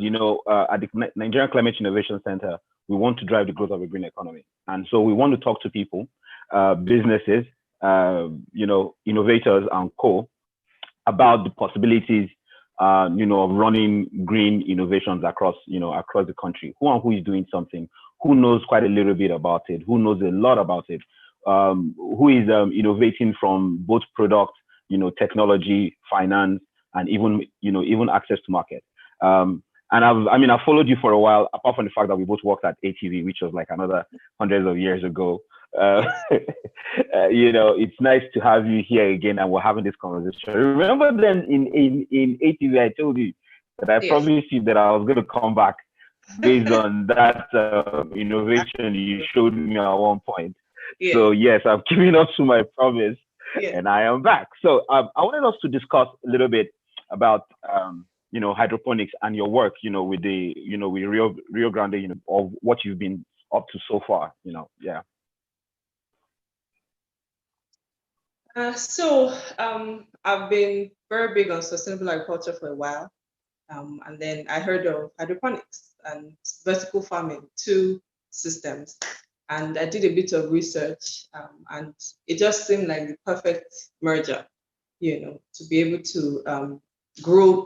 at the Nigerian Climate Innovation Center, we want to drive the growth of a green economy. And so we want to talk to people, businesses, innovators and about the possibilities, of running green innovations across the country. Who is doing something? Who knows quite a little bit about it? Who knows a lot about it? Who is innovating from both product, technology, finance, and even access to market. And I've followed you for a while, apart from the fact that we both worked at ATV, which was like another hundreds of years ago. It's nice to have you here again, and we're having this conversation. Remember then in ATV, I told you that I promised you that I was going to come back based on that innovation you showed me at one point. Yeah. So yes, I've given up to my promise, and I am back. So I wanted us to discuss a little bit about hydroponics and your work, with the with Rio Grande, of what you've been up to so far. I've been very big on sustainable agriculture for a while, and then I heard of hydroponics and vertical farming, two systems. And I did a bit of research, and it just seemed like the perfect merger, to be able to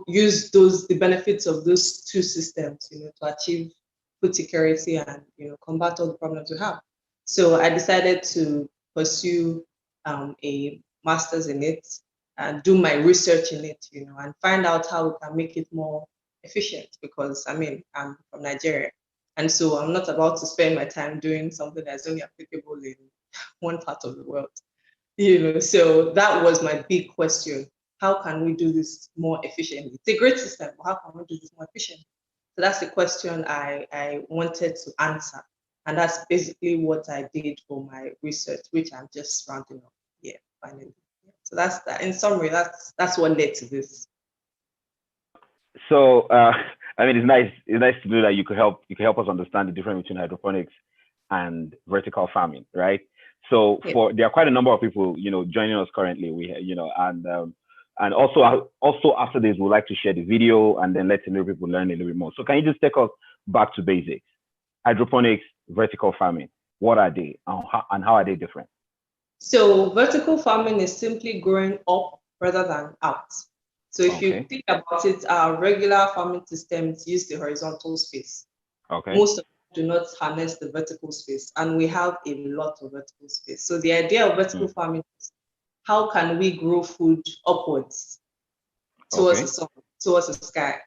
use the benefits of those two systems, to achieve food security and, combat all the problems we have. So I decided to pursue a master's in it and do my research in it, and find out how we can make it more efficient, because I'm from Nigeria. And so I'm not about to spend my time doing something that's only applicable in one part of the world. So that was my big question. How can we do this more efficiently? It's a great system, but how can we do this more efficiently? So that's the question I wanted to answer. And that's basically what I did for my research, which I'm just rounding up. Yeah, finally. So that's that. In summary, that's what led to this. So it's nice to know that you could help us understand the difference between hydroponics and vertical farming, right? So there are quite a number of people, joining us currently. And also after this, we'd like to share the video and then let people learn a little bit more. So can you just take us back to basics? Hydroponics, vertical farming, what are they and how are they different? So vertical farming is simply growing up rather than out. So if you think about it, our regular farming systems use the horizontal space. Most of them do not harness the vertical space, and we have a lot of vertical space. So the idea of vertical farming is, how can we grow food upwards towards the sun, towards the sky?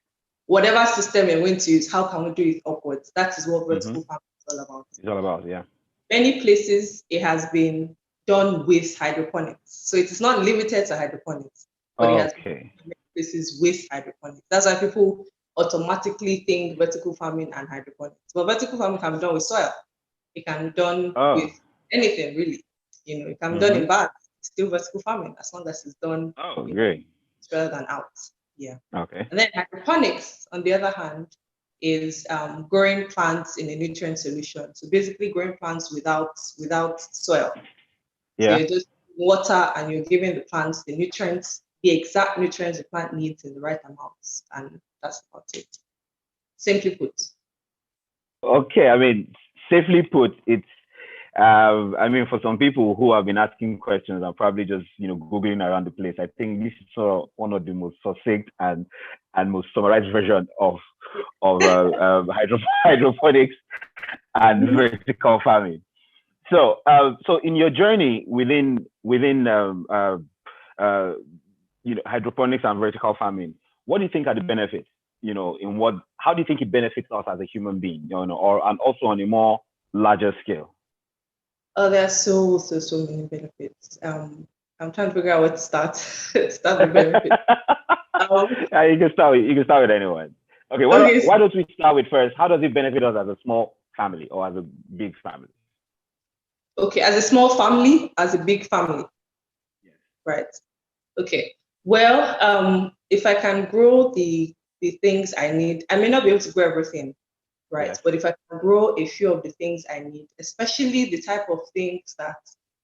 Whatever system you're going to use, how can we do it upwards? That is what vertical farming is all about. It's all about, yeah. Many places it has been done with hydroponics. So it is not limited to hydroponics, but it has been many places with hydroponics. That's why people automatically think vertical farming and hydroponics. But vertical farming can be done with soil. It can be done with anything, really. It can be done in bags. It's still vertical farming, as long as it's done rather than out. Yeah. Okay. And then hydroponics, on the other hand, is growing plants in a nutrient solution. So basically growing plants without soil. Yeah. So you're just water and you're giving the plants the nutrients, the exact nutrients the plant needs in the right amounts. And that's about it. Simply put. Okay, safely put, it's for some people who have been asking questions and probably just Googling around the place, I think this is sort of one of the most succinct and most summarized version of hydroponics and vertical farming. So in your journey within hydroponics and vertical farming, what do you think are the benefits? How do you think it benefits us as a human being? And also on a more larger scale. Oh, there are so many benefits. I'm trying to figure out where to start. Start the benefits. You can start with anyone. Okay, why don't we start with first? How does it benefit us as a small family or as a big family? Okay, as a small family, as a big family. Yes. Right. Okay. Well, if I can grow the things I need, I may not be able to grow everything, right? Yes. But if I can grow a few of the things I need, especially the type of things that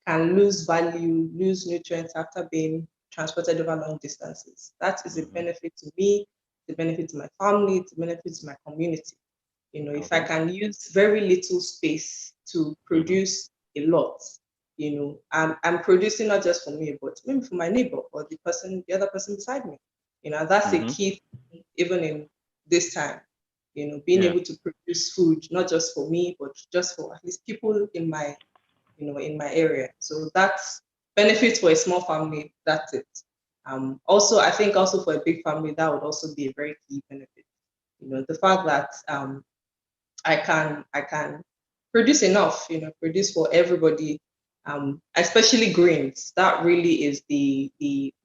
can lose value, lose nutrients after being transported over long distances, that is a benefit to me to benefit my family, to benefit my community. You know, if I Okay. can use very little space to produce a lot, you know, I'm producing not just for me, but maybe for my neighbor or the other person beside me. You know, that's a key thing, even in this time. You know, being Yeah. able to produce food not just for me, but just for at least people in my, you know, in my area. So that's benefits for a small family. That's it. Also, I think also for a big family, that would also be a very key benefit. You know, the fact that I can produce enough, you know, produce for everybody, especially grains. That really is the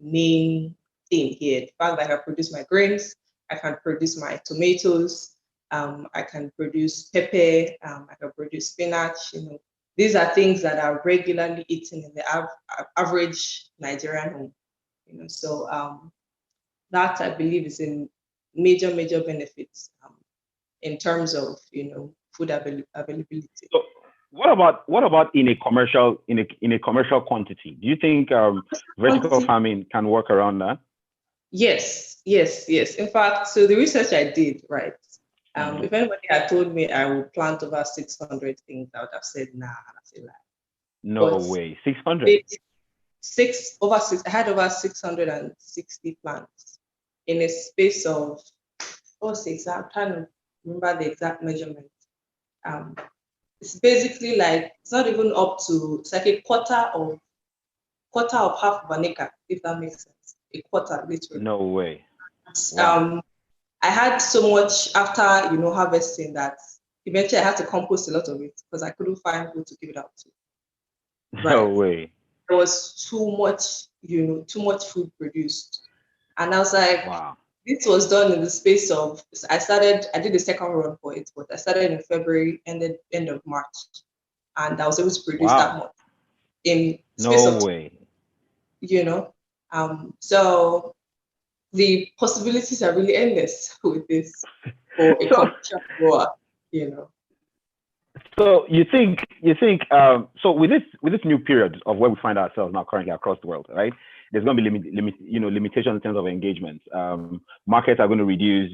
main thing here. The fact that I can produce my grains, I can produce my tomatoes, I can produce pepper, I can produce spinach. You know, these are things that are regularly eaten in the average Nigerian home. You know, so that I believe is a major benefits in terms of, you know, food availability. So what about in a commercial quantity? Do you think vertical Quantity? farming can work around that? Yes. In fact, so the research I did, right? Mm-hmm. If anybody had told me I would plant over 600 things, I would have said, nah, that's a lie. No But way. 600. it, I had over 660 plants in a space of, what's the exact, I'm trying to remember the exact measurement. Um, it's basically like, it's not even up to, it's like a quarter of half of an acre, if that makes sense. A quarter, literally. No way. Wow. I had so much after, you know, harvesting that eventually I had to compost a lot of it because I couldn't find who to give it out to. No Right. way. There was too much, you know, too much food produced. And I was like, Wow. this was done in the space of, I did the second run for it, but I started in February, ended end of March. And I was able to produce that Wow. much in space No of, way. you know. So the possibilities are really endless with this for a So commercial grower, you know. so so with this new period of where we find ourselves now currently across the world, right? There's going to be limitations in terms of engagement. Markets are going to reduce,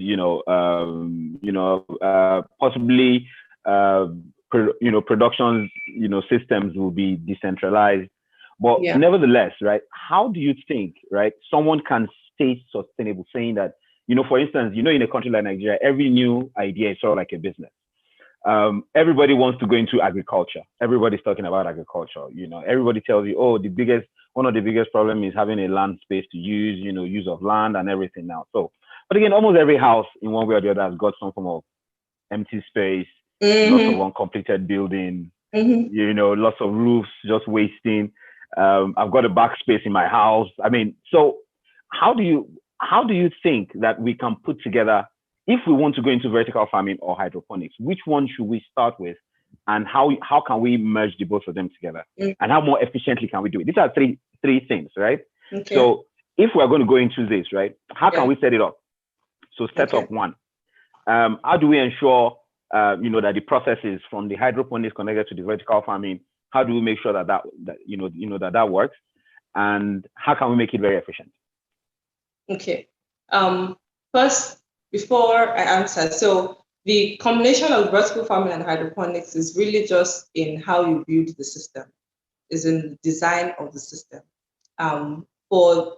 possibly, productions, systems will be decentralized. But Yeah. nevertheless, right? How do you think, right? Someone can stay sustainable, saying that, for instance, in a country like Nigeria, every new idea is sort of like a business. Everybody wants to go into agriculture. Everybody's talking about agriculture. Everybody tells you, oh, one of the biggest problems is having a land space to use, use of land and everything now. So, but again, almost every house in one way or the other has got some form of empty space, lots of uncompleted building, lots of roofs just wasting. I've got a backspace in my house. I mean, so how do you think that we can put together, if we want to go into vertical farming or hydroponics, which one should we start with, and how can we merge the both of them together, and how more efficiently can we do it? These are three things, right? Okay. So if we're going to go into this, right, how can we set it up? So set up one. How do we ensure, that the processes from the hydroponics connected to the vertical farming, how do we make sure that works, and how can we make it very efficient? Okay. First, before I answer, so the combination of vertical farming and hydroponics is really just in how you build the system, is in the design of the system. For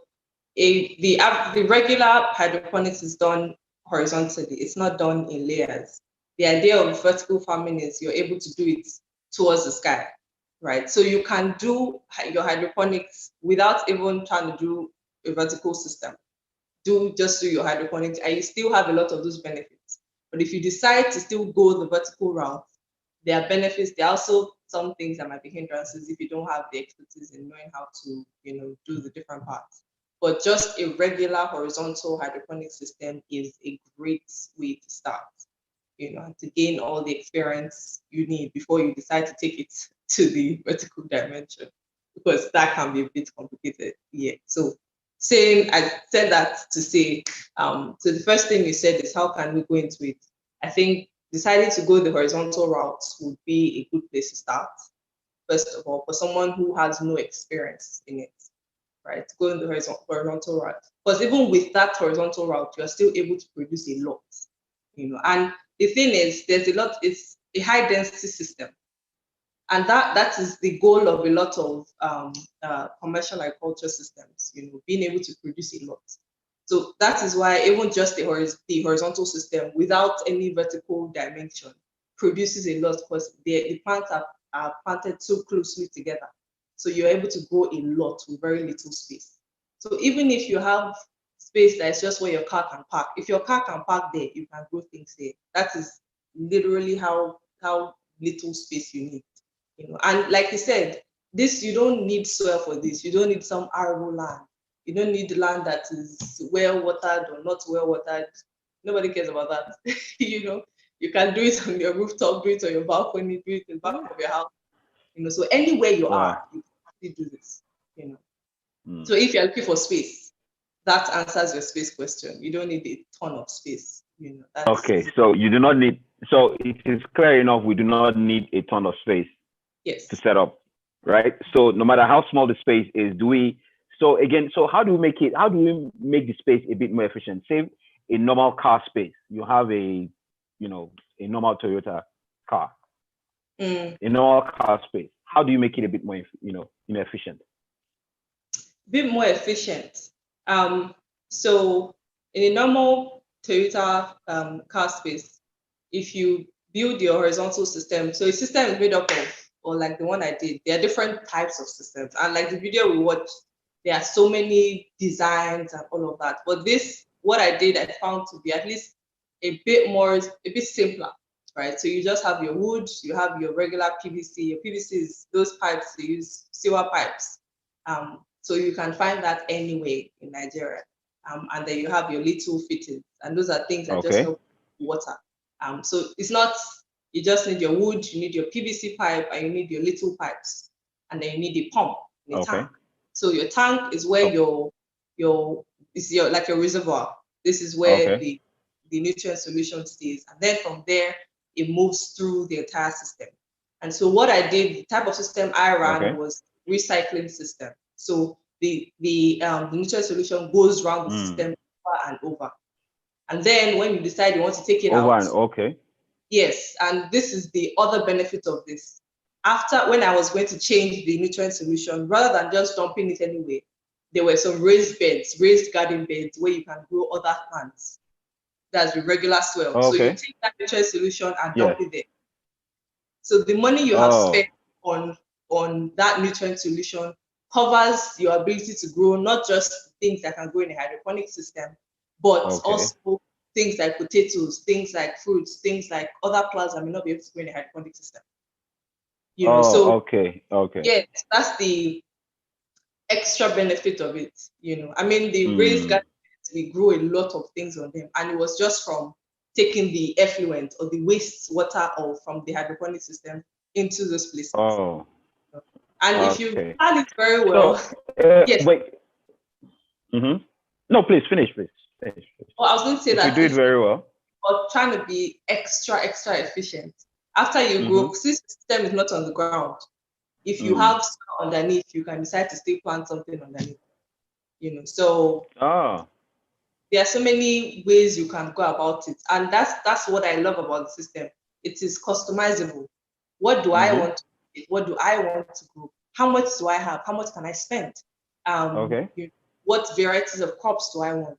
the regular hydroponics is done horizontally. It's not done in layers. The idea of vertical farming is you're able to do it towards the sky, right? So you can do your hydroponics without even trying to do a vertical system. Just do your hydroponics and you still have a lot of those benefits. But if you decide to still go the vertical route, there are benefits. There are also some things that might be hindrances if you don't have the expertise in knowing how to, do the different parts. But just a regular horizontal hydroponic system is a great way to start, to gain all the experience you need before you decide to take it to the vertical dimension, because that can be a bit complicated. Yeah. So I said that to say, so the first thing you said is how can we go into it? I think deciding to go the horizontal route would be a good place to start, first of all, for someone who has no experience in it, right? Go in the horizontal route. Because even with that horizontal route, you are still able to produce a lot, And the thing is, there's a lot. It's a high density system, and that is the goal of a lot of commercial agriculture systems. Being able to produce a lot. So that is why even just the horizontal system without any vertical dimension produces a lot, because the plants are planted so closely together. So you're able to grow a lot with very little space. So even if you have space that is just where your car can park, if your car can park there, you can grow things there. That is literally how little space you need. And like you said, you don't need soil for this. You don't need some arable land. You don't need land that is well watered or not well watered. Nobody cares about that. You can do it on your rooftop, do it on your balcony, do it in the back of your house. So anywhere you are, you can do this. So if you're looking for space, that answers your space question. You don't need a ton of space. Okay, so you do not need. So it is clear enough. We do not need a ton of space. Yes. To set up, right? So no matter how small the space is, so how do we make it? How do we make the space a bit more efficient? Say a normal car space. You have a normal Toyota car. A normal car space. How do you make it a bit more, efficient? Bit more efficient. So in a normal Toyota car space, if you build your horizontal system, so a system is made up of, or like the one I did, there are different types of systems. And like the video we watched, there are so many designs and all of that. But what I did, I found to be at least a bit simpler, right? So you just have your wood, you have your regular PVC. Your PVC is those pipes, they use sewer pipes. So you can find that anywhere in Nigeria. And then you have your little fittings. And those are things that just help water. So it's not, you just need your wood, you need your PVC pipe, and you need your little pipes. And then you need a pump in a tank. So your tank is where it's like your reservoir. This is where the nutrient solution stays. And then from there, it moves through the entire system. And so what I did, the type of system I ran was recycling system. So the nutrient solution goes around the system over and over. And then when you decide you want to take it out. Yes, and this is the other benefit of this. When I was going to change the nutrient solution, rather than just dumping it anyway, there were some raised garden beds where you can grow other plants. That's with regular soil. So you take that nutrient solution and dump it there. So the money you have spent on that nutrient solution covers your ability to grow not just things that can grow in a hydroponic system, but also things like potatoes, things like fruits, things like other plants that may not be able to grow in a hydroponic system. Yes, that's the extra benefit of it. I mean, the raised gardens, we grow a lot of things on them, and it was just from taking the effluent or the waste water from the hydroponic system into those places. And if you plan it very well, yes. Wait. No, please finish, please. Well, I was going to say that you do it very well, but trying to be extra efficient. After you grow, since the system is not on the ground, if you have soil underneath, you can decide to still plant something underneath. So there are so many ways you can go about it, and that's what I love about the system. It is customizable. What do I want to do? What do I want to grow? How much do I have? How much can I spend? What varieties of crops do I want?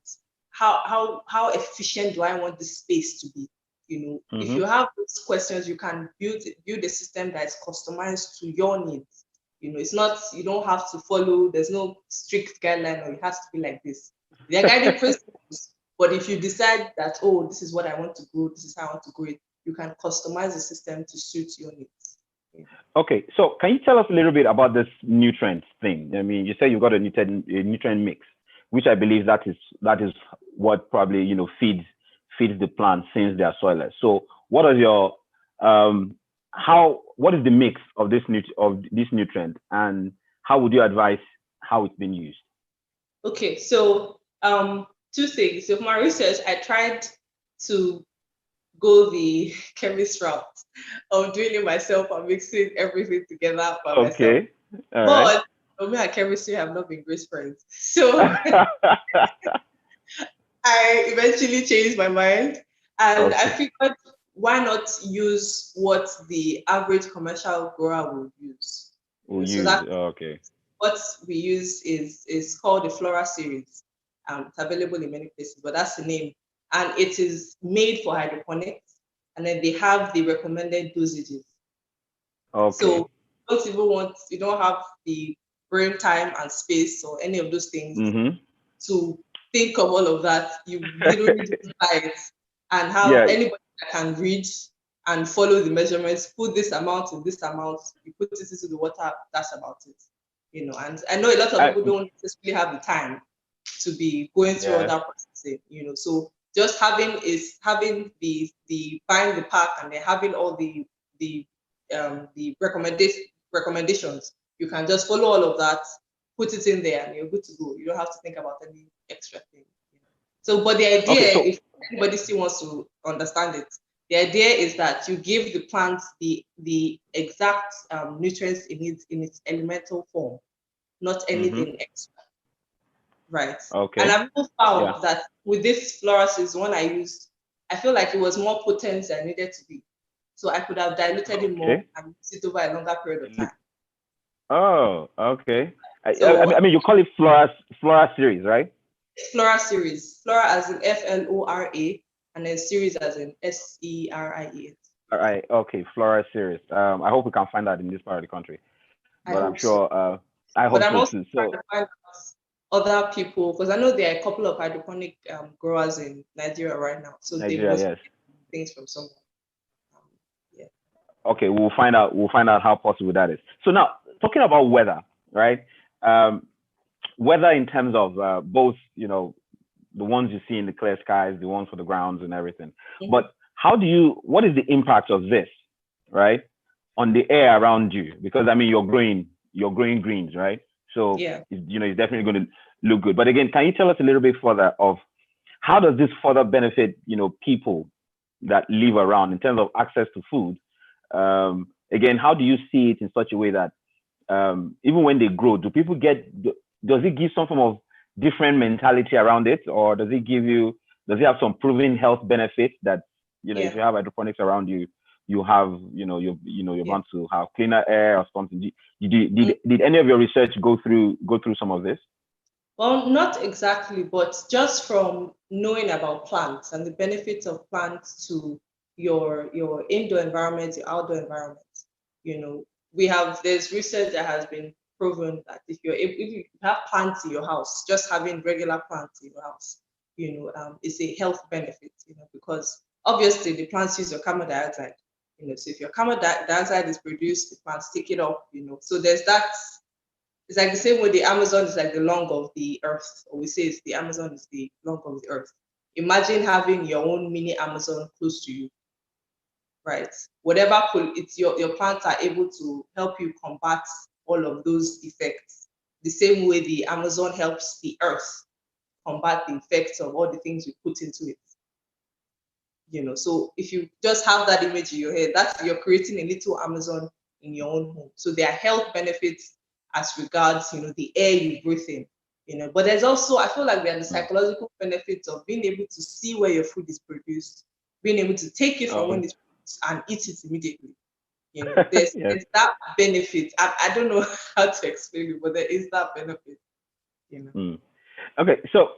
How efficient do I want the space to be? If you have those questions, you can build a system that is customized to your needs. It's not, you don't have to follow, there's no strict guideline or it has to be like this. There are guiding principles, but if you decide that, this is what I want to grow, this is how I want to grow it, you can customize the system to suit your needs. Okay, so can you tell us a little bit about this nutrient thing? I mean, you say you got a nutrient mix, which I believe that is what probably feeds the plant since they are soilless. So what are your what is the mix of this nutrient, and how would you advise how it's been used? Okay, so two things. So for my research, I tried to go the chemist route of doing it myself and mixing everything together by myself. But me and chemistry have not been great friends. So I eventually changed my mind, and I Okay. figured, why not use what the average commercial grower would use? We'll So use. that Okay. what we use is called the Flora series. It's available in many places, but that's the name. And it is made for hydroponics. And then they have the recommended dosages. Okay. So you don't have the brain time and space or any of those things Mm-hmm. to think of all of that. You literally just buy it and have Yeah. anybody that can read and follow the measurements, put this amount in this amount, you put it into the water, that's about it. And I know a lot of I, people don't necessarily have the time to be going through all yeah. that processing, so just having the buying the pack and then having all the recommendations. You can just follow all of that, put it in there, and you're good to go. You don't have to think about any extra thing. So, but the idea, Okay. So. if anybody still wants to understand it, the idea is that you give the plant the exact nutrients it needs in its elemental form, not Mm-hmm. anything extra, right? And Okay. I've also Yeah. found that with this fluorescence one I used, I feel like it was more potent than it needed to be. So I could have diluted it more Okay. and used it over a longer period of time. Oh. Okay. So I mean, you call it Flora series, right? Flora series, Flora as in Flora, and then series as in Series. All right. Okay. Flora series. I hope we can find that in this part of the country, I but I'm hope so. sure. I But hope I'm so also too. trying So. to find out other people, because I know there are a couple of hydroponic growers in Nigeria right now. So they Nigeria, must yes. get things from somewhere. Um, yeah. Okay, we'll find out. We'll find out how possible that is. So now, talking about weather, right? Um, Weather in terms of both, the ones you see in the clear skies, the ones for the grounds and everything. Mm-hmm. But what is the impact of this, right, on the air around you? Because I mean, you're growing greens, right? So Yeah. it's definitely going to look good. But again, can you tell us a little bit further of how does this further benefit, people that live around in terms of access to food? Again, how do you see it in such a way that even when they grow, does it give some form of different mentality around it, or does it have some proven health benefits that, if you Yeah. have hydroponics around you, you have, you're Yeah. bound to have cleaner air or something. Did any of your research go through some of this? Well, not exactly, but just from knowing about plants and the benefits of plants to your indoor environment, your outdoor environment. There's research that has been proven that if you have plants in your house, just having regular plants in your house, is a health benefit, because obviously the plants use your carbon dioxide, so if your carbon dioxide is produced, the plants take it up, so there's that. It's like the same way the Amazon is like the lung of the earth, or we say it's the Amazon is the lung of the earth. Imagine having your own mini Amazon close to you, right? Whatever it's your plants are able to help you combat all of those effects. The same way the Amazon helps the earth combat the effects of all the things we put into it. So if you just have that image in your head, that's you're creating a little Amazon in your own home. So there are health benefits as regards, the air you breathe in, but there's also, I feel like there are the psychological benefits of being able to see where your food is produced, being able to take it from when it's produced and eat it immediately. There's, Yes. there's that benefit. I don't know how to explain it, but there is that benefit. Okay, so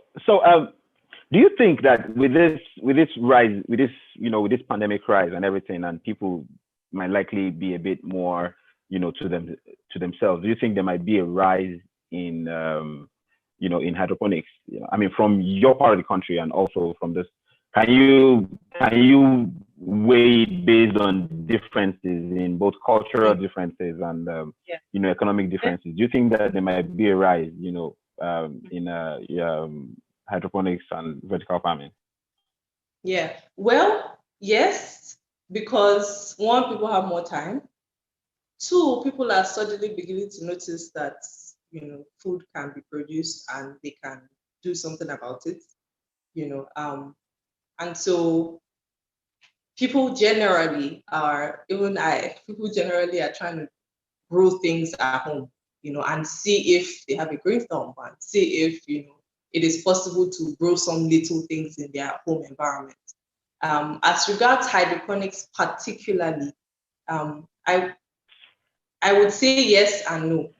do you think that with this rise, with this pandemic rise and everything, and people might likely be a bit more, to themselves, do you think there might be a rise in in hydroponics? I mean, from your part of the country and also from this, can you weigh it based on differences in both cultural differences and Yeah. economic differences? Do you think that there might be a rise, in hydroponics and vertical farming? Yeah. Well, yes, because one, people have more time. Two, people are suddenly beginning to notice that food can be produced and they can do something about it. And so people generally are trying to grow things at home. and see if they have a green thumb and see if, it is possible to grow some little things in their home environment. As regards hydroponics particularly, I would say yes and no.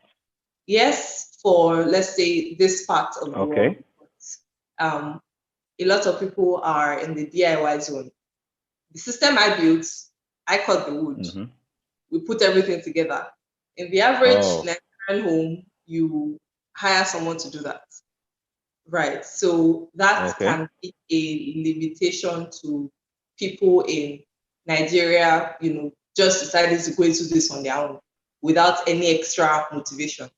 Yes, for, let's say, this part of the world. A lot of people are in the DIY zone. The system I built, I cut the wood. We put everything together. In the average Nigerian home, you hire someone to do that. Right. So that can be a limitation to people in Nigeria, just deciding to go into this on their own without any extra motivation.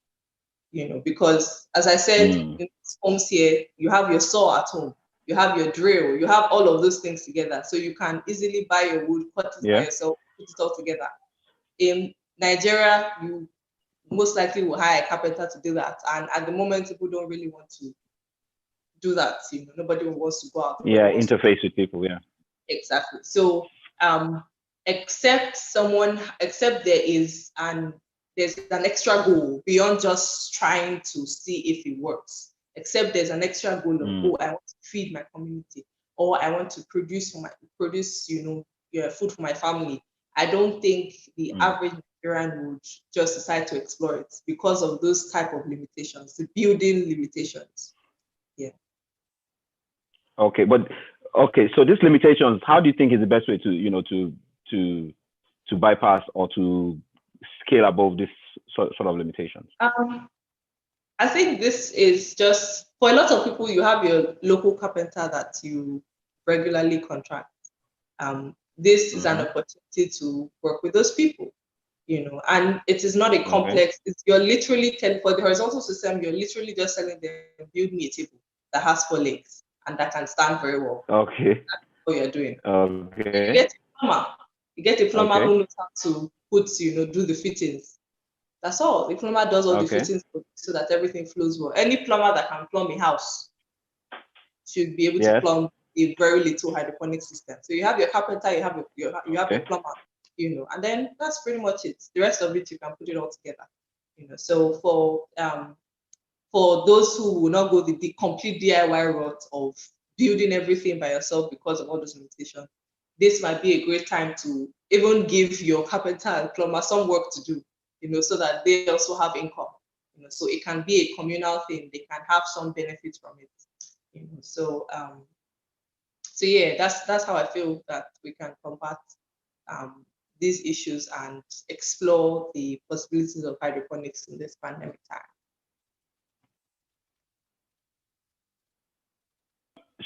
Because as I said, in homes here, you have your saw at home, you have your drill, you have all of those things together. So you can easily buy your wood, cut it by yourself, put it all together. In Nigeria, you most likely will hire a carpenter to do that. And at the moment, people don't really want to do that. Nobody wants to go out. Interface with people. Yeah. Exactly. So except there's an extra goal beyond just trying to see if it works. Except there's an extra goal of, I want to feed my community, or I want to produce food for my family. I don't think the average Nigerian would just decide to explore it because of those type of limitations, the building limitations. Yeah. Okay, so these limitations, how do you think is the best way to bypass or to scale above this sort of limitations? I think this is just, for a lot of people, you have your local carpenter that you regularly contract. This is an opportunity to work with those people, and it is not a complex, you're literally, for the horizontal system, you're literally just telling them, build me a table that has 4 legs and that can stand very well. Okay. That's what you're doing. Okay. You get a plumber who knows how to do the fittings. That's all. The plumber does all the fittings so that everything flows well. Any plumber that can plumb a house should be able to plumb a very little hydroponic system. So you have your carpenter, you have your plumber, and then that's pretty much it. The rest of it, you can put it all together. So for those who will not go the complete DIY route of building everything by yourself because of all those limitations, this might be a great time to even give your carpenter and plumber some work to do, so that they also have income. So it can be a communal thing. They can have some benefits from it. So yeah, that's how I feel that we can combat these issues and explore the possibilities of hydroponics in this pandemic time.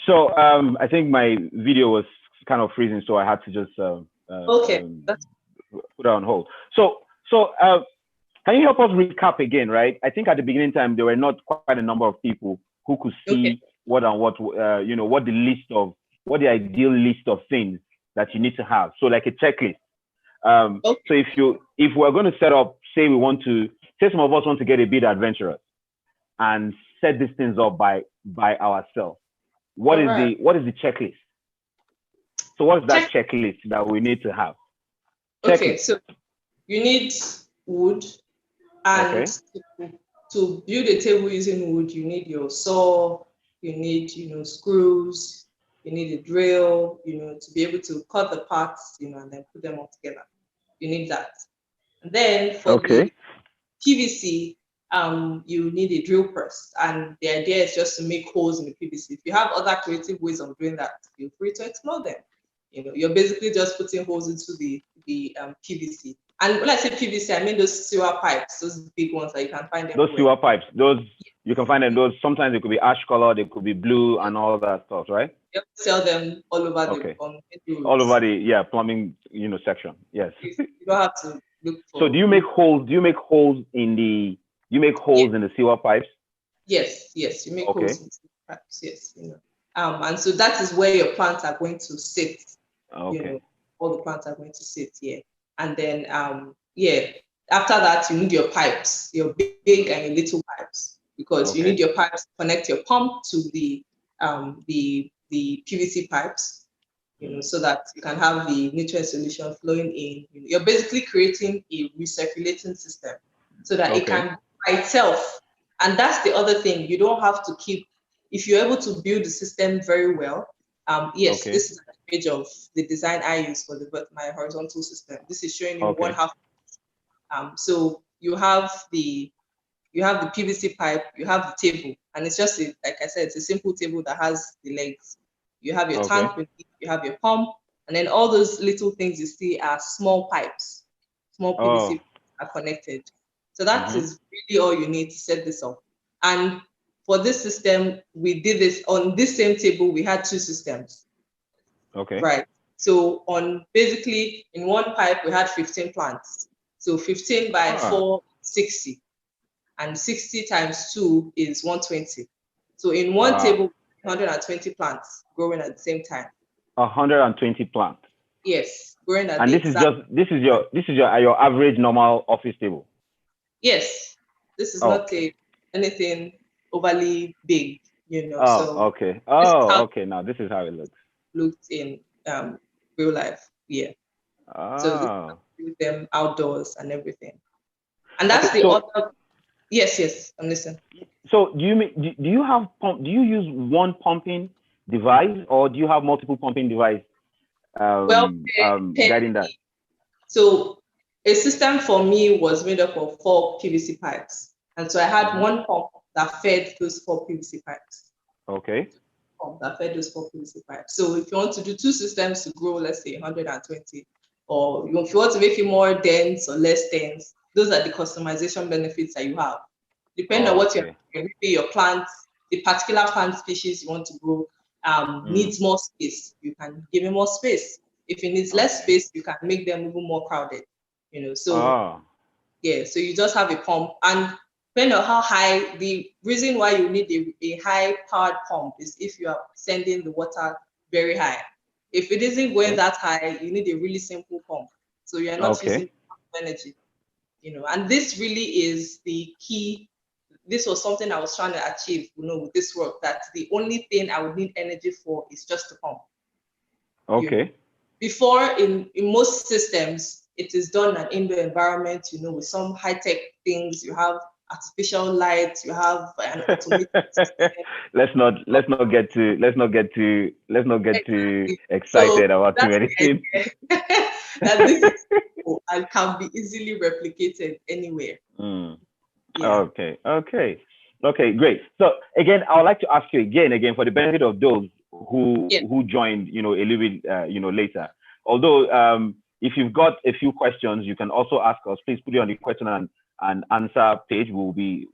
So I think my video was kind of freezing, so I had to just put it on hold. So can you help us recap again, right? I think at the beginning time, there were not quite a number of people who could see what the ideal list of things that you need to have. So like a checklist. So if we're going to set up, say some of us want to get a bit adventurous and set these things up by ourselves. What is the checklist? So what is that checklist that we need to have? Okay, so you need wood, and to build a table using wood, you need your saw, you need screws, you need a drill, to be able to cut the parts, and then put them all together. You need that. And then for the PVC, you need a drill press, and the idea is just to make holes in the PVC. If you have other creative ways of doing that, feel free to explore them. You're basically just putting holes into the PVC. And when I say PVC, I mean those sewer pipes, those big ones that you can find them. Those sewer pipes, you can find them. Those sometimes it could be ash color, they could be blue, and all that stuff, right? You sell them all over all over the plumbing section. Yes. You don't have to look for. So do you make holes? Do you make holes in the sewer pipes? Yes, you make holes in the sewer pipes. Yes, and so that is where your plants are going to sit. All the plants are going to sit here. And then, after that, you need your pipes, your big and your little pipes, because you need your pipes to connect your pump to the PVC pipes, so that you can have the nutrient solution flowing in. You're basically creating a recirculating system so that it can go by itself. And that's the other thing. You don't have to keep, if you're able to build the system very well. Yes, Okay. this is an image of the design I use for my horizontal system. This is showing you one half. So you have the PVC pipe, you have the table, and it's just like I said, it's a simple table that has the legs. You have your tank, you have your pump, and then all those little things you see are small pipes, small PVC are connected. So that is really all you need to set this up. And for this system, we did this on this same table. We had two systems. Okay. Right. So basically in one pipe we had 15 plants. So 15 by 4, 60. And 60 times 2 is 120. So in one table, 120 plants growing at the same time. 120 plants. Yes, growing at and the this is your average normal office table. Yes, this is not anything overly big, you know. Okay. Okay. Now this is how it looks. Looked in real life, yeah. So with them outdoors and everything, and that's other. Yes, I'm listening. So do you use one pumping device, or do you have multiple pumping devices guiding that? So a system for me was made up of 4 PVC pipes, and so I had one pump that fed those 4 PVC pipes. Okay. That fed those 4 PVC pipes. So if you want to do 2 systems to grow, let's say 120, or if you want to make it more dense or less dense, those are the customization benefits that you have. Depending on what maybe your plants, the particular plant species you want to grow needs more space, you can give it more space. If it needs less space, you can make them even more crowded. You know, so yeah, so you just have a pump, and depending on how high, the reason why you need a high-powered pump is if you are sending the water very high. If it isn't going that high, you need a really simple pump, so you're not using energy. You know, and this really is the key. This was something I was trying to achieve, you know, with this work, that the only thing I would need energy for is just the pump. Okay. You know, before in most systems, it is done in an indoor environment, you know, with some high-tech things. You have artificial lights, you have an automated system. let's not get too excited about too many things. That this is cool and can be easily replicated anywhere. Yeah. Okay, great. So again, I would like to ask you again for the benefit of those who joined, you know, a little bit, later. Although if you've got a few questions, you can also ask us. Please put it on the question and answer page. We'll be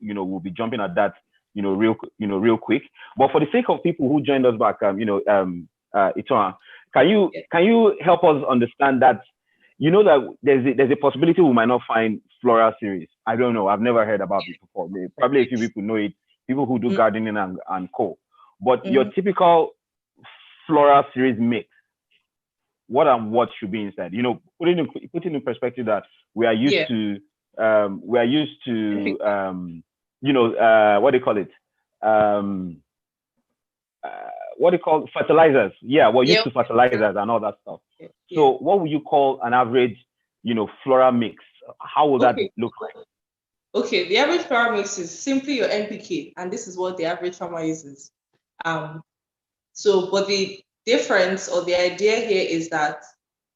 jumping at that, real quick. But for the sake of people who joined us back, Itohan, can you help us understand that, you know, that there's a possibility we might not find floral series. I don't know. I've never heard about it before. Probably a few people know it, people who do gardening and co. But your typical floral series mix, what and what should be inside? You know, put it in perspective that we are used to what do you call it? What do you call fertilizers? Yeah, we're used to fertilizers and all that stuff. So what would you call an average, floral mix? How will that look like? Okay, the average floral mix is simply your NPK, and this is what the average farmer uses. But the difference or the idea here is that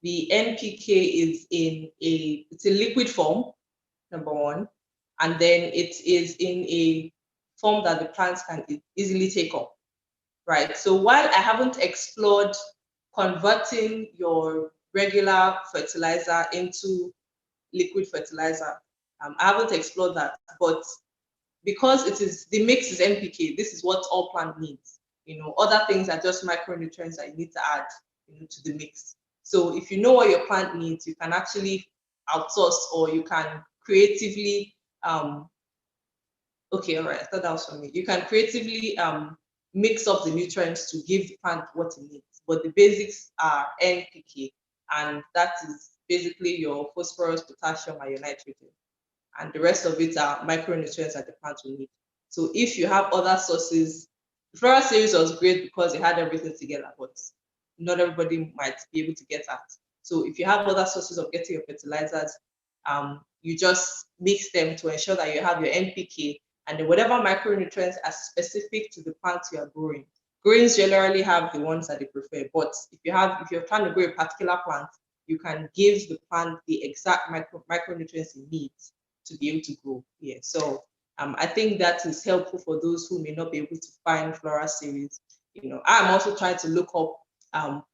the NPK is it's a liquid form, number one, and then it is in a form that the plants can easily take up, right? So while I haven't explored converting your regular fertilizer into liquid fertilizer, I haven't explored that, but because the mix is NPK, this is what all plant needs. You know, other things are just micronutrients that you need to add, to the mix. So if you know what your plant needs, you can actually outsource, or you can creatively, okay, all right, I thought that was for me. You can creatively mix up the nutrients to give the plant what it needs. But the basics are NPK, and that is basically your phosphorus, potassium, and your nitrogen. And the rest of it are micronutrients that the plant will need. So if you have other sources, the floral series was great because it had everything together, but not everybody might be able to get that. So if you have other sources of getting your fertilizers, You just mix them to ensure that you have your NPK and then whatever micronutrients are specific to the plants you are growing. Greens generally have the ones that they prefer, but if you're trying to grow a particular plant, you can give the plant the exact micronutrients it needs to be able to grow. Yeah, so I think that is helpful for those who may not be able to find floral series. I'm also trying to look up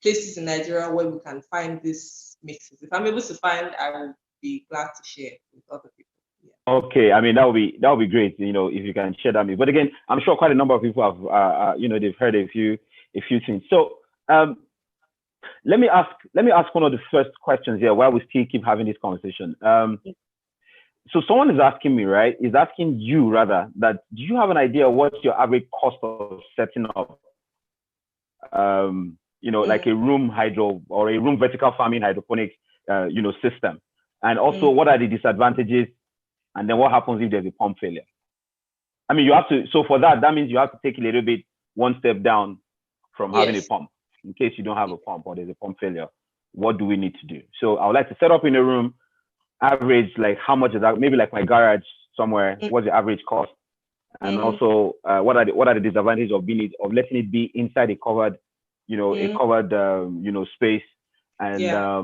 places in Nigeria where we can find these mixes. If I'm able to find, I will be glad to share with other people. Yeah. Okay, I mean that would be great. If you can share that. But again, I'm sure quite a number of people have they've heard a few things. So let me ask one of the first questions here while we still keep having this conversation. So someone is asking me, right? Is asking you rather that do you have an idea what's your average cost of setting up like a room hydro or a room vertical farming hydroponic system? And also what are the disadvantages? And then what happens if there's a pump failure? I mean, you have to, so for that means you have to take a little bit one step down from having a pump. In case you don't have a pump or there's a pump failure, what do we need to do? So I would like to set up in a room, average, like how much is that? Maybe like my garage somewhere, what's the average cost? And also what are the disadvantages of letting it be inside a covered, space, and I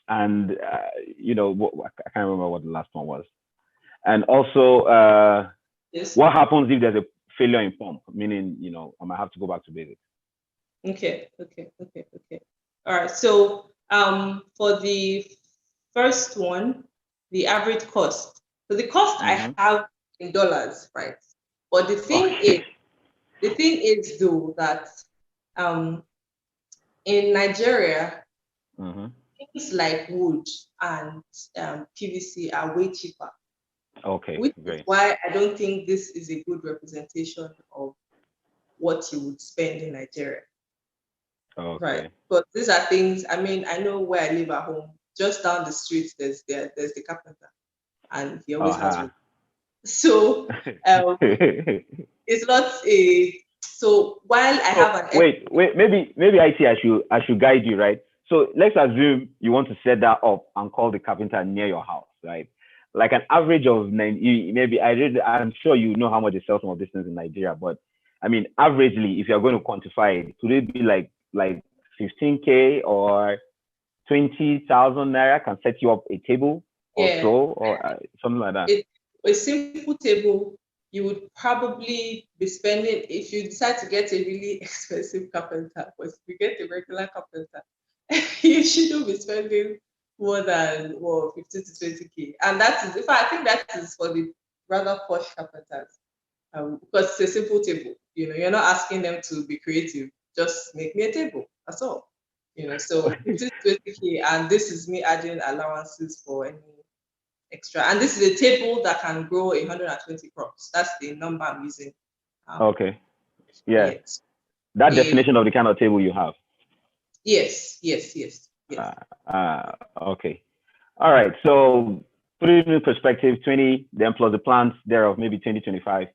can't remember what the last one was. And also, what happens if there's a failure in pump? Meaning, I might have to go back to basics. Okay. All right. So, for the first one, the average cost. So the cost I have in dollars, right? But the thing is, though, that in Nigeria, things like wood and PVC are way cheaper. Okay, which great. is why I don't think this is a good representation of what you would spend in Nigeria. Okay. Right. But these are things, I mean, I know where I live at home, just down the street, there's the carpenter, and he always has wood. So it's not so while I have an wait, maybe IT I should guide you, right? So let's assume you want to set that up and call the carpenter near your house, right? Like an average of I'm sure you know how much they sell some of these things in Nigeria, but I mean, averagely, if you're going to quantify it, could it be like 15K or 20,000 naira can set you up a table or so, or something like that? A simple table, you would probably be spending, if you decide to get a really expensive carpenter, but if you get a regular carpenter, you shouldn't be spending more than 15 to 20K. And that is, I think that is for the rather posh carpenters, because it's a simple table. You're not asking them to be creative. Just make me a table. That's all. So 15 to 20K, and this is me adding allowances for any extra. And this is a table that can grow 120 crops. That's the number I'm using. Okay. Yeah. Yes. That definition of the kind of table you have. Yes. Okay. All right. So put it in perspective, 20, then plus the plants thereof, maybe 20, 25.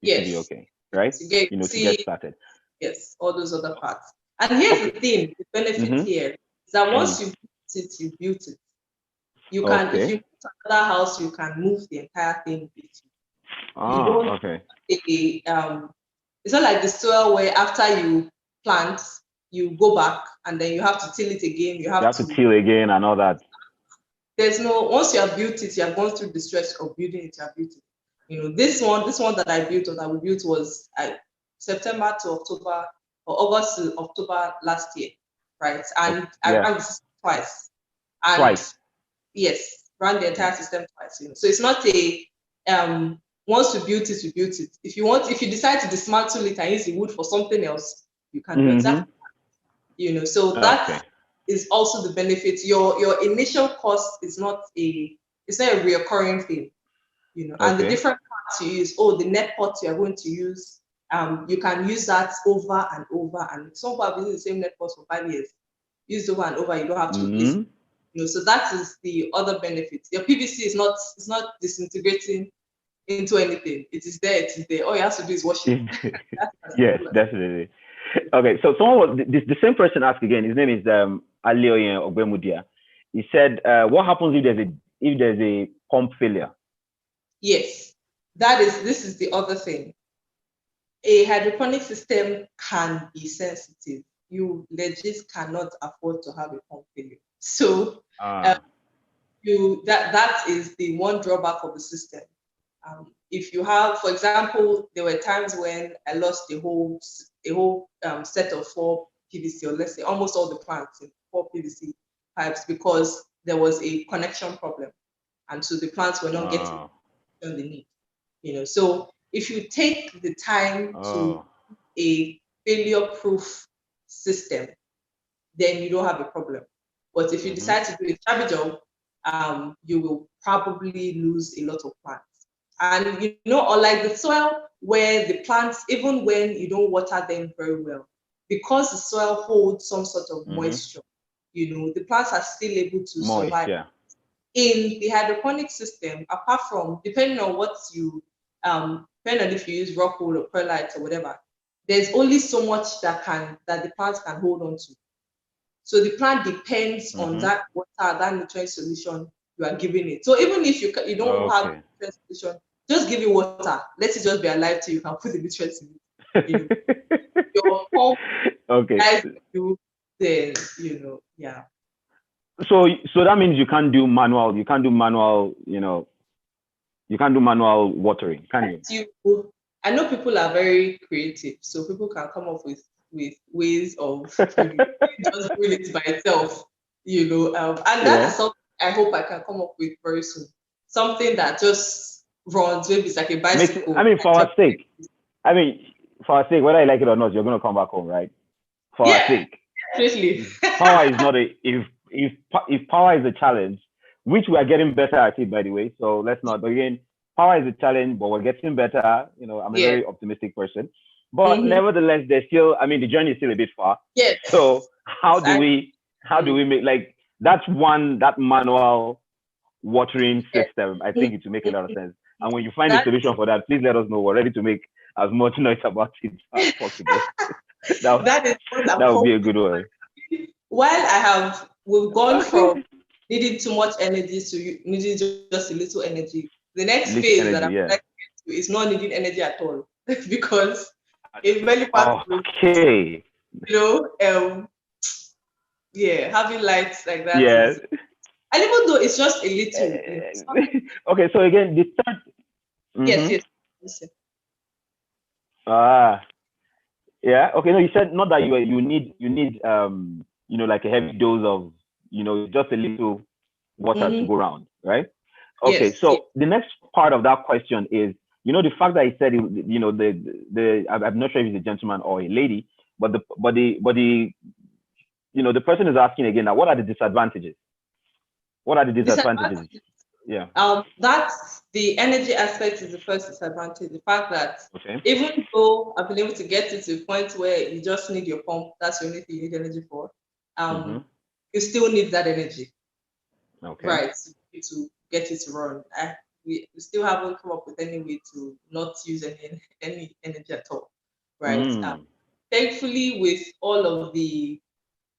You should be okay, right? To get started. Yes, all those other parts. And here's the thing, the benefit here is that once you built it, you can, if you put another house, you can move the entire thing with you. Okay. It's not like the soil where after you plant, you go back and then you have to till it again. You have to till again and all that. There's once you have built it, you have gone through the stress of building it, you have built it. This one that I built or that we built was September to October or August to October last year, right? And I ran this twice. And twice? Yes, ran the entire system twice. So it's not a once we built it, we built it. If you decide to dismantle it and use the wood for something else, you can do exactly that. So that is also the benefit. Your initial cost is not a reoccurring thing, and the different parts you use, the net pot you are going to use, you can use that over and over, and some people have used the same net pot for 5 years, used over and over, you don't have to replace it. So that is the other benefit. Your PVC is not disintegrating into anything. It is there. All you have to do is wash it. Yes, definitely. Okay, so the same person asked again. His name is Alioye Ogbemudia. He said, what happens if there's if there's a pump failure? Yes, this is the other thing. A hydroponic system can be sensitive. You legit cannot afford to have a pump failure. So that is the one drawback of the system. If you have, for example, there were times when I lost a whole set of 4 PVC, or let's say almost all the plants in 4 PVC pipes, because there was a connection problem, and so the plants were not getting the need. So if you take the time to a failure-proof system, then you don't have a problem. But if you decide to do a shabby job, you will probably lose a lot of plants. And unlike the soil, where the plants, even when you don't water them very well, because the soil holds some sort of moisture, the plants are still able to survive. Yeah. In the hydroponic system, apart from, depending on what you, depending on if you use rock wool or perlite or whatever, there's only so much that the plants can hold on to. So the plant depends on that water, that nutrient solution you are giving it. So even if you don't have nutrient solution, just give it water. Let it just be alive till you can put the nutrients in it. Your pump you, then yeah. So that means you can't do manual watering, can you? I know people are very creative, so people can come up with ways of just doing it by itself, and that is something I hope I can come up with very soon. Something that just runs, maybe it's like a bicycle. For our sake, whether I like it or not, you're going to come back home, right? For our sake. Definitely. Power is not if power is a challenge, which we are getting better at it, by the way. So let's not, but again, power is a challenge, but we're getting better. I'm a very optimistic person. But nevertheless, there's still, the journey is still a bit far. Yes. So how do we make, like, that manual watering system? I think it will make a lot of sense. And when you find a solution for that, please let us know. We're ready to make as much noise about it as possible. that would be a good one. While we've gone from needing too much energy to needing just a little energy. The next phase that I'm like to is not needing energy at all, because in many parts of having lights like that. Yes. And even though it's just a little. Okay, so again, the third. Yes. Yeah. Okay. No, you said not that you need like a heavy dose of just a little water to go around, right? Okay. So the next part of that question is the fact that he said I'm not sure if it's a gentleman or a lady, but the person is asking again now, what are the disadvantages? What are the disadvantages? Yeah. That's the energy aspect is the first disadvantage. The fact that even though I've been able to get it to a point where you just need your pump, that's the only thing you need energy for. You still need that energy. Okay. Right. To get it to run. We still haven't come up with any way to not use any energy at all. Right. Thankfully, with all of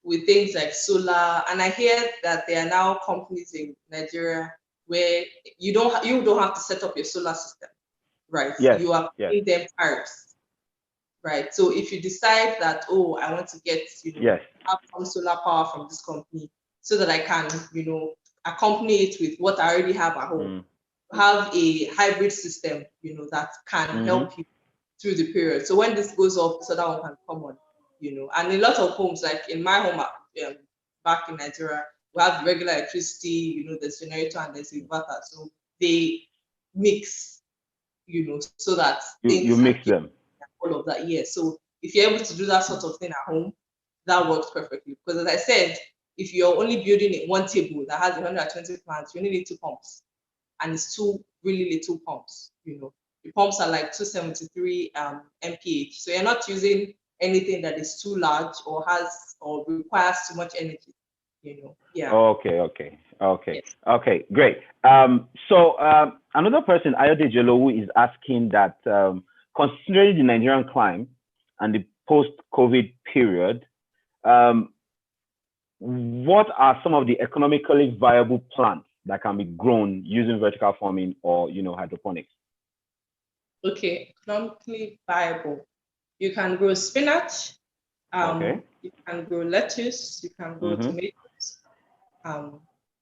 with things like solar, and I hear that there are now companies in Nigeria where you don't have to set up your solar system, right? Yes. You are paying them tariffs, right? So if you decide that, I want to get have some solar power from this company so that I can accompany it with what I already have at home, have a hybrid system that can help you through the period. So when this goes off, so that one can come on. And a lot of homes, like in my home back in Nigeria, we have regular electricity, there's generator and there's inverter. So they mix, so that you mix them. All of that, So if you're able to do that sort of thing at home, that works perfectly. Because as I said, if you're only building one table that has 120 plants, you only need 2 pumps. And it's 2 really little pumps, The pumps are like 273 mph. So you're not using anything that is too large or requires too much energy, Okay, great. So another person, Ayodele, is asking that considering the Nigerian climate and the post-COVID period, what are some of the economically viable plants that can be grown using vertical farming or, hydroponics? Okay, economically viable. You can grow spinach. Okay. You can grow lettuce. You can grow tomatoes.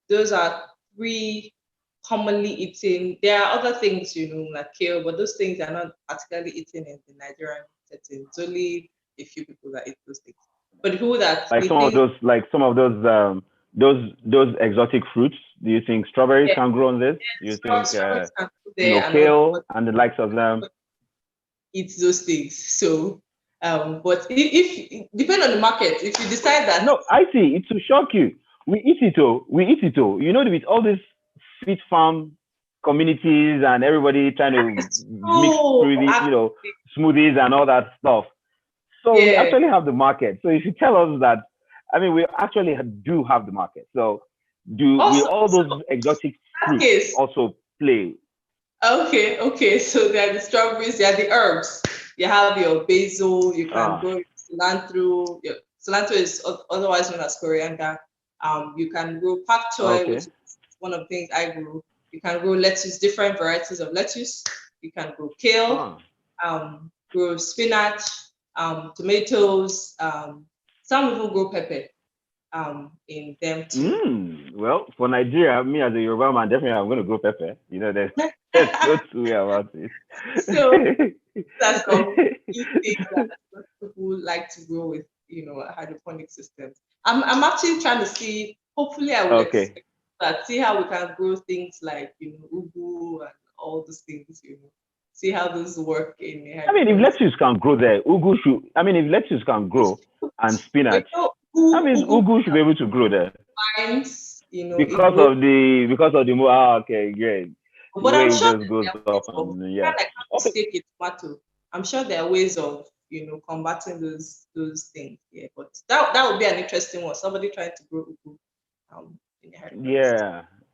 Those are three commonly eaten. There are other things, like kale, but those things are not particularly eaten in the Nigerian setting. It's only a few people that eat those things. But who that Like some of those exotic fruits. Do you think strawberries can grow on this? Do you think kale and the likes of them eat those things? So, but if depend on the market, if you decide that no, I see it will shock you. We eat it all. With all these fit farm communities and everybody trying to mix through smoothies and all that stuff. So we actually have the market. So if you tell us that, we actually do have the market. So all those exotic fruits also play? Okay. So there are the strawberries, there are the herbs. You have your basil, you can grow cilantro. Cilantro is otherwise known as coriander. You can grow pak choi, which is one of the things I grew. You can grow lettuce, different varieties of lettuce. You can grow kale, grow spinach, tomatoes. Some even grow pepper in them too. Well, for Nigeria, me as a Yoruba man, definitely I'm going to grow pepper. There's no two way about it. So that's some things that people like to grow with, hydroponic systems. I'm actually trying to see. Hopefully, I will expect that. See how we can grow things like ugu and all those things. See how those work in. If lettuce can grow there, ugu should. If lettuce can grow and spinach, ugu should be able to grow there. Because of the okay, great. But I'm sure just goes off a tomato. I'm sure there are ways of combating those things. Yeah, but that would be an interesting one. Somebody trying to grow ugu.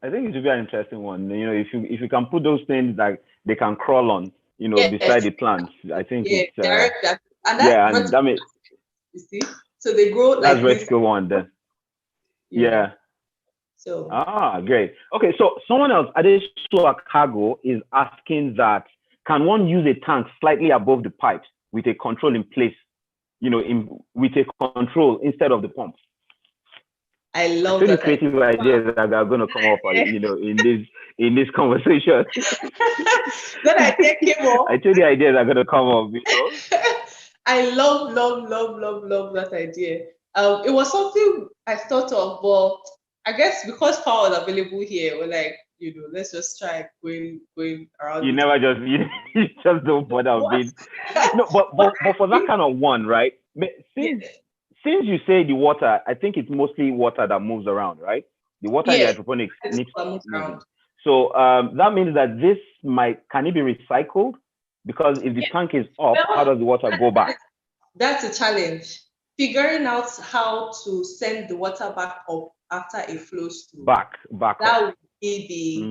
I think it would be an interesting one. If you can put those things that they can crawl on, beside the plants. I think it's that means you see. So they grow like that's vertical one then. Yeah. So great. Okay, so someone else, Adesua Cargo, is asking that can one use a tank slightly above the pipes with a control in place, with a control instead of the pump? I love that creative ideas that are going to come up, in this conversation. That idea came up. I told the ideas are going to come up. I love that idea. It was something I thought of, but I guess because power was available here, we're like, let's just try going around. You never just you just don't bother being. No, but for that kind of one, right? Since you say the water, I think it's mostly water that moves around, right? The water in the hydroponics needs to move around. So that means that can it be recycled? Because if the tank is up, how does the water go back? That's a challenge. Figuring out how to send the water back up after it flows through. Back. That would be the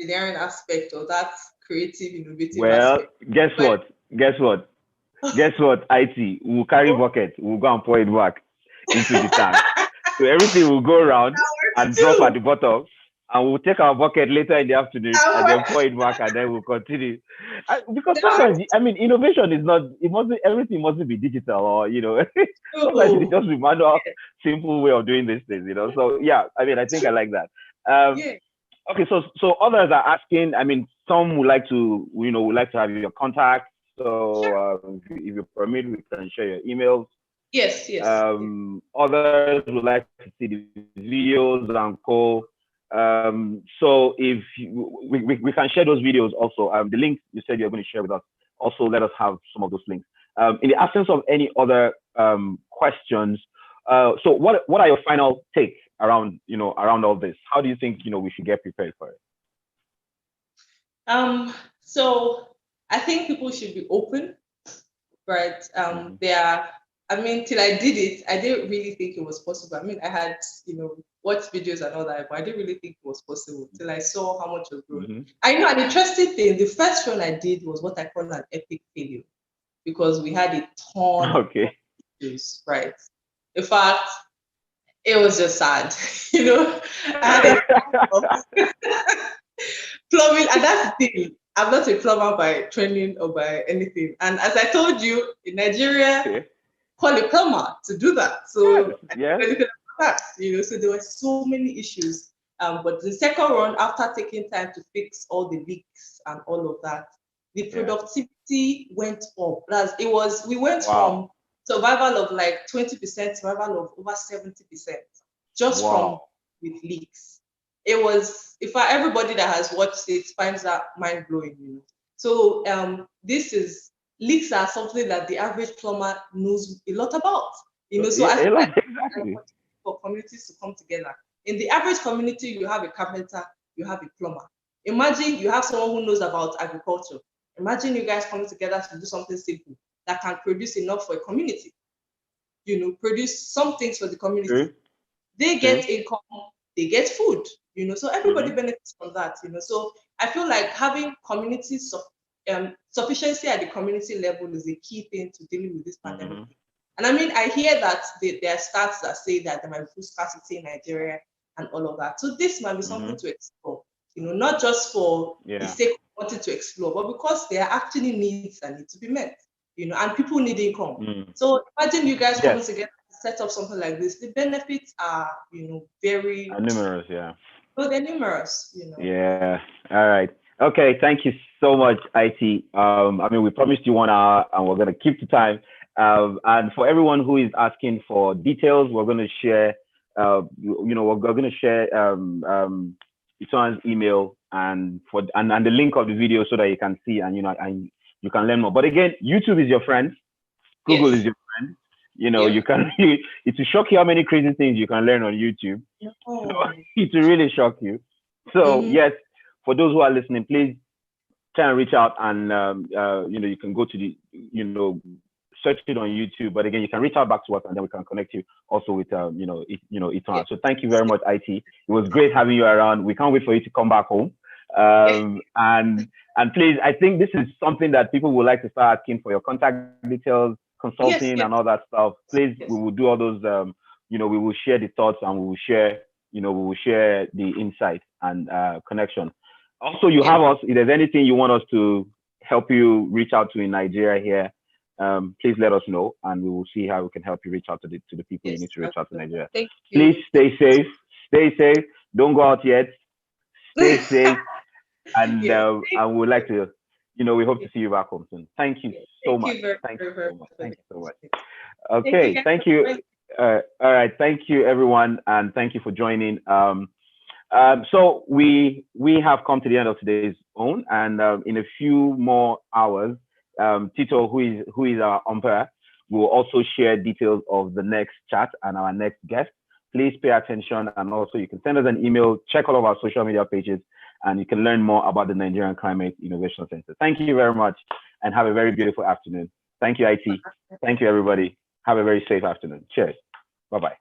engineering aspect or that creative, innovative aspect. Guess what? IT, we'll carry bucket, we'll go and pour it back into the tank. So everything will go around and drop at the bottom. And we'll take our bucket later in the afternoon and then pour it back and then we'll continue. Because sometimes, innovation is not, everything mustn't be digital or, sometimes it just be manual, simple way of doing these things, So yeah, I think I like that. Okay, so others are asking, some would like to, have your contact. So if you permit, we can share your emails. Yes. Others would like to see the videos and co. So if we can share those videos also. The link you said you're going to share with us. Also, let us have some of those links. In the absence of any other questions, so what are your final takes around all this? How do you think we should get prepared for it? So I think people should be open, right? Till I did it, I didn't really think it was possible. I had, watched videos and all that, but I didn't really think it was possible till I saw how much was growing. I know an interesting thing. The first one I did was what I call an epic failure because we had a ton of videos, right? In fact, it was just sad, you know. And plumbing, and that's the thing. I'm not a plumber by training or by anything. And as I told you, in Nigeria, call a plumber to do that. So yeah. You know, so there were so many issues. But the second run, after taking time to fix all the leaks and all of that, the productivity went up. We went from survival of like 20%, survival of over 70%, just from with leaks. It was, everybody that has watched it finds that mind blowing, you know. So leaks are something that the average plumber knows a lot about, you know. So I feel like for communities to come together. In the average community, you have a carpenter, you have a plumber. Imagine you have someone who knows about agriculture. Imagine you guys coming together to do something simple that can produce enough for a community. You know, produce some things for the community. They get income, they get food, you know, so everybody benefits from that, you know. So I feel like having community sufficiency at the community level is a key thing to dealing with this pandemic. And I mean, I hear that there are stats that say that there might be food scarcity in Nigeria and all of that. So this might be something to explore, you know, not just for the sake of wanting to explore, but because there are actually needs that need to be met, you know, and people need income. So imagine you guys coming together to set up something like this. The benefits are, you know, very numerous, So they're numerous, you know. Yeah. All right. Okay. Thank you so much, IT. I mean, we promised you 1 hour, and we're going to keep the time. And for everyone who is asking for details, we're going to share. You know, we're going to share Itohan's email and the link of the video so that you can see and you can learn more. But again, YouTube is your friend. Google is your friend. You know, you can. It will shock you how many crazy things you can learn on YouTube. It will really shock you. So yes, for those who are listening, please try and reach out and you know, you can go to the search it on YouTube. But again, you can reach out back to us and then we can connect you also with Itohan. So thank you very much, IT. It was great having you around. We can't wait for you to come back home. And please, I think this is something that people would like to start asking for your contact details, consulting and all that stuff. Please, we will do all those. We will share the thoughts and we will share the insight and connection. Also, you have us. If there's anything you want us to help you reach out to in Nigeria here, please let us know, and we will see how we can help you reach out to the people you need to reach out to Nigeria. Please stay safe. Stay safe. Don't go out yet. Stay safe. And we would like to, we hope to see you back home soon. Thank you so much. Thank you so much. Thank you so much. Okay, thank you. All right, thank you everyone, and thank you for joining. So we have come to the end of today's own, and in a few more hours, Tito, who is our umpire, will also share details of the next chat and our next guest. Please pay attention, and also you can send us an email, check all of our social media pages, and you can learn more about the Nigerian Climate Innovation Center. Thank you very much, and have a very beautiful afternoon. Thank you, IT. Thank you, everybody. Have a very safe afternoon. Cheers. Bye-bye.